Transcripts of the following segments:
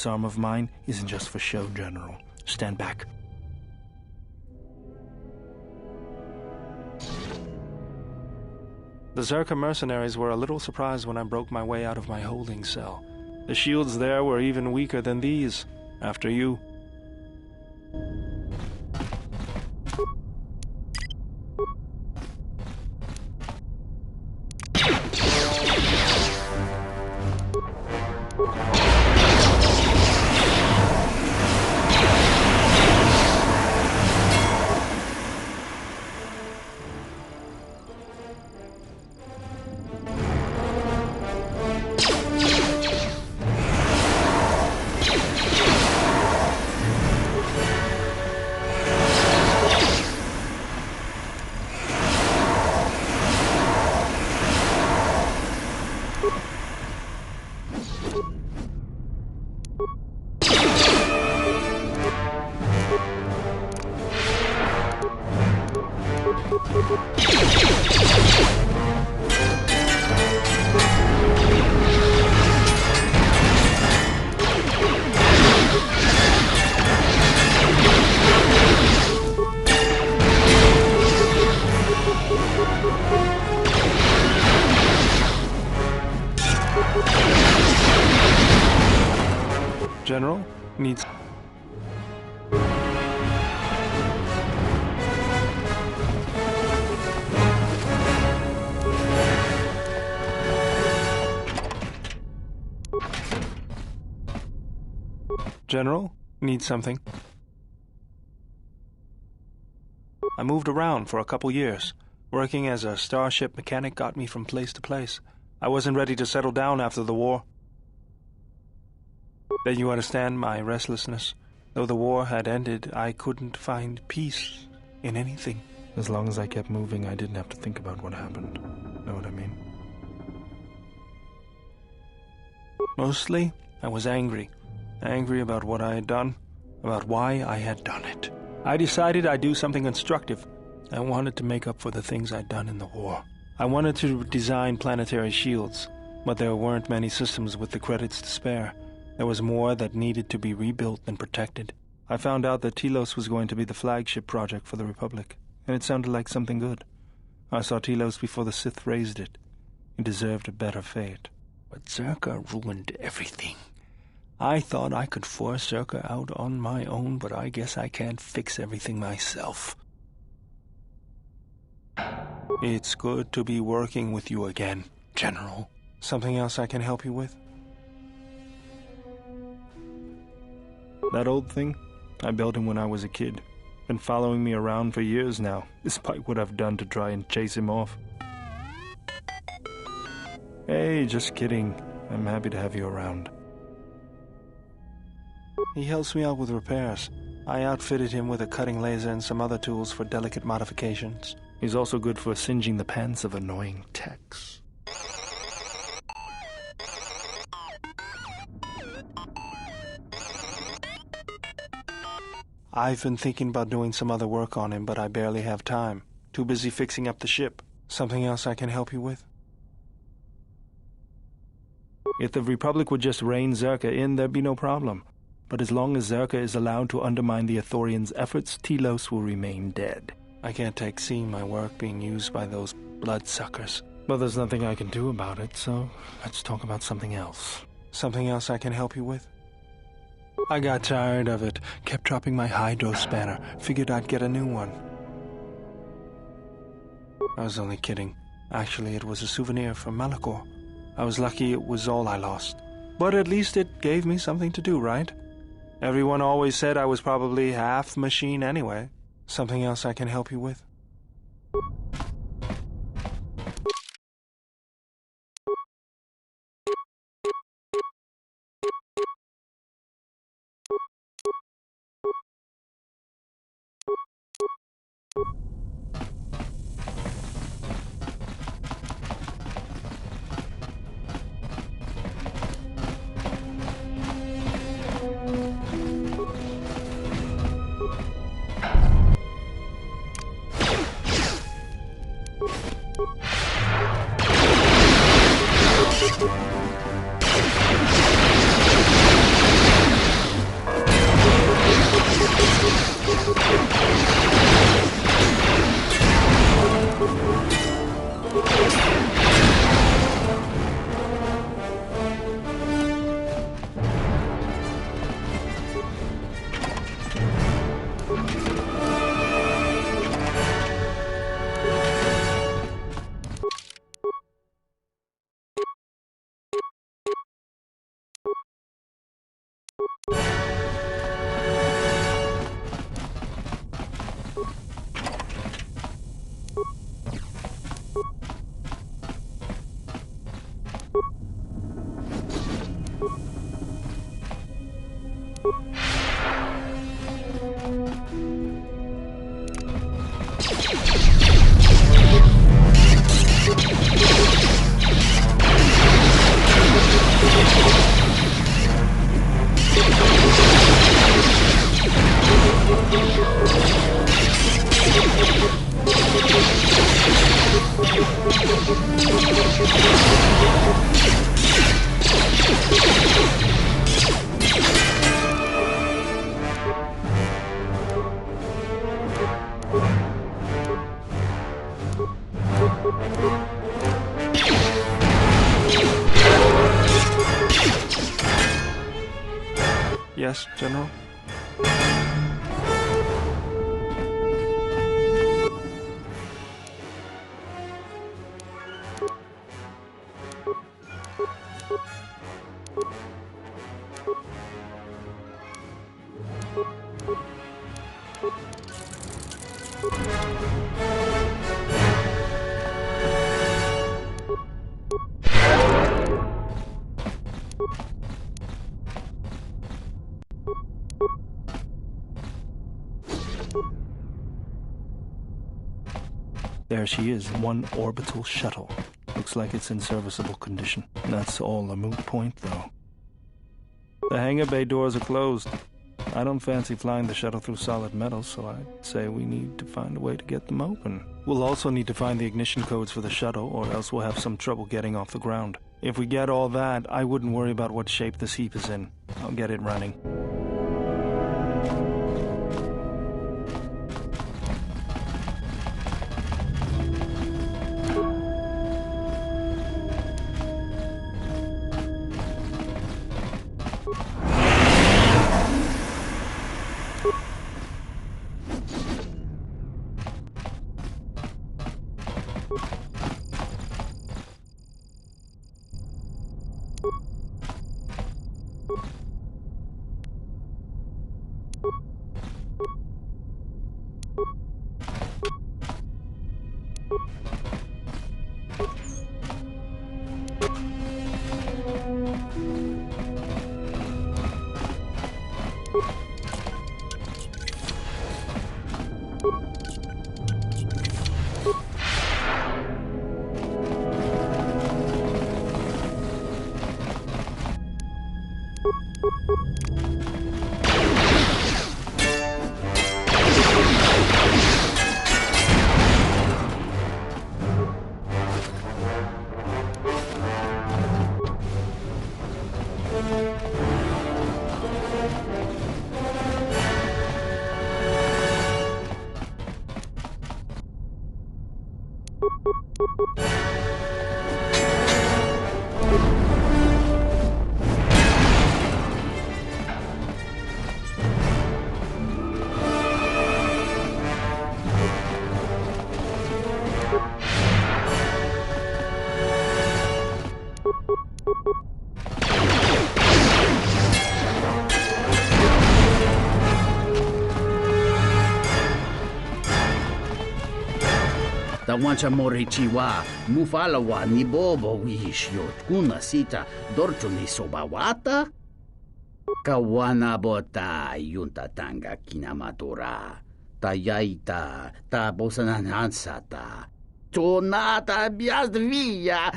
This arm of mine isn't just for show, General. Stand back. The Zerka mercenaries were a little surprised when I broke my way out of my holding cell. The shields there were even weaker than these. After you. General needs... General needs something. I moved around for a couple years. Working as a starship mechanic got me from place to place. I wasn't ready to settle down after the war. Then you understand my restlessness. Though the war had ended, I couldn't find peace in anything. As long as I kept moving, I didn't have to think about what happened. Know what I mean? Mostly, I was angry. Angry about what I had done, about why I had done it. I decided I'd do something constructive. I wanted to make up for the things I'd done in the war. I wanted to design planetary shields, but there weren't many systems with the credits to spare. There was more that needed to be rebuilt and protected. I found out that Telos was going to be the flagship project for the Republic, and it sounded like something good. I saw Telos before the Sith raised it. It deserved a better fate. But Zerka ruined everything. I thought I could force Zerka out on my own, but I guess I can't fix everything myself. It's good to be working with you again, General. Something else I can help you with? That old thing? I built him when I was a kid. Been following me around for years now, despite what I've done to try and chase him off. Hey, just kidding. I'm happy to have you around. He helps me out with repairs. I outfitted him with a cutting laser and some other tools for delicate modifications. He's also good for singeing the pants of annoying techs. I've been thinking about doing some other work on him, but I barely have time. Too busy fixing up the ship. Something else I can help you with? If the Republic would just rein Zerka in, there'd be no problem. But as long as Zerka is allowed to undermine the Ithorians' efforts, Telos will remain dead. I can't take seeing my work being used by those bloodsuckers. Well, there's nothing I can do about it, so let's talk about something else. Something else I can help you with? I got tired of it. Kept dropping my hydro spanner. Figured I'd get a new one. I was only kidding. Actually, it was a souvenir from Malachor. I was lucky it was all I lost. But at least it gave me something to do, right? Everyone always said I was probably half machine anyway. Something else I can help you with? Yes, General? There she is, one orbital shuttle. Looks like it's in serviceable condition. That's all a moot point, though. The hangar bay doors are closed. I don't fancy flying the shuttle through solid metal, so I'd say we need to find a way to get them open. We'll also need to find the ignition codes for the shuttle, or else we'll have some trouble getting off the ground. If we get all that, I wouldn't worry about what shape this heap is in. I'll get it running. Tawancha morichiwa, mufalawa ni bobo wishyot kuna sita dorcho ni sobawata. Kawana bota yunta tanga kinamatora. Tayaita, ta bosananansata. Tonata biasvia.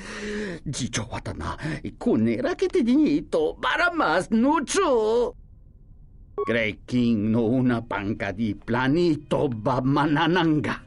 Jicho watana, kunera que te dinito para más nucho. King no una panca di planito bamanananga.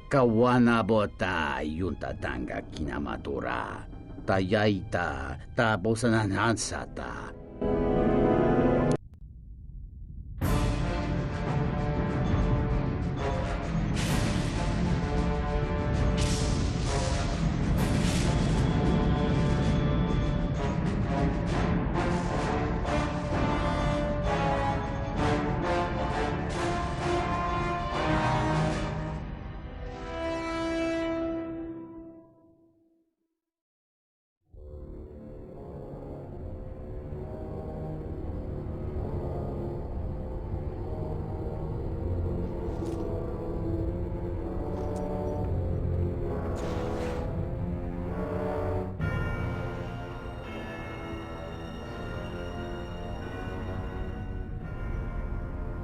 Kawanabota yuntatanga kinamatura. Tayaita ta bosananansata.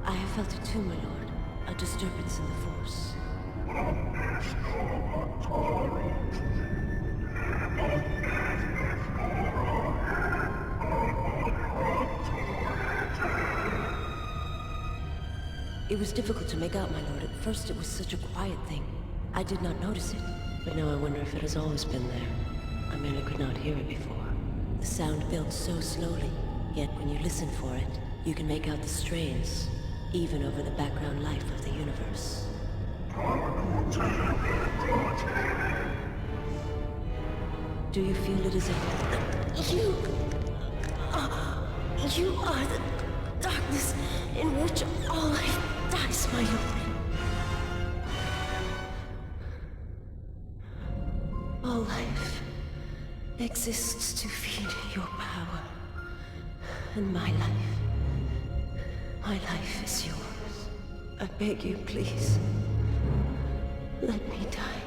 I have felt it too, my lord. A disturbance in the Force. It was difficult to make out, my lord. At first it was such a quiet thing. I did not notice it. But now I wonder if it has always been there. I merely could not hear it before. The sound built so slowly, yet when you listen for it, you can make out the strains, even over the background life of the universe. Do you feel it as if... You are the darkness in which all life dies, my lord. All life exists to feed your power. And my life is yours. I beg you, please. Let me die.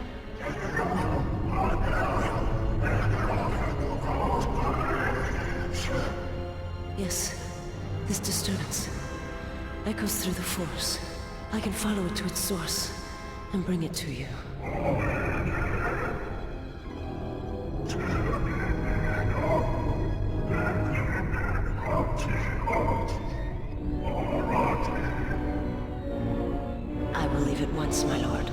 Yes, this disturbance echoes through the Force. I can follow it to its source and bring it to you. I will leave at once, my lord.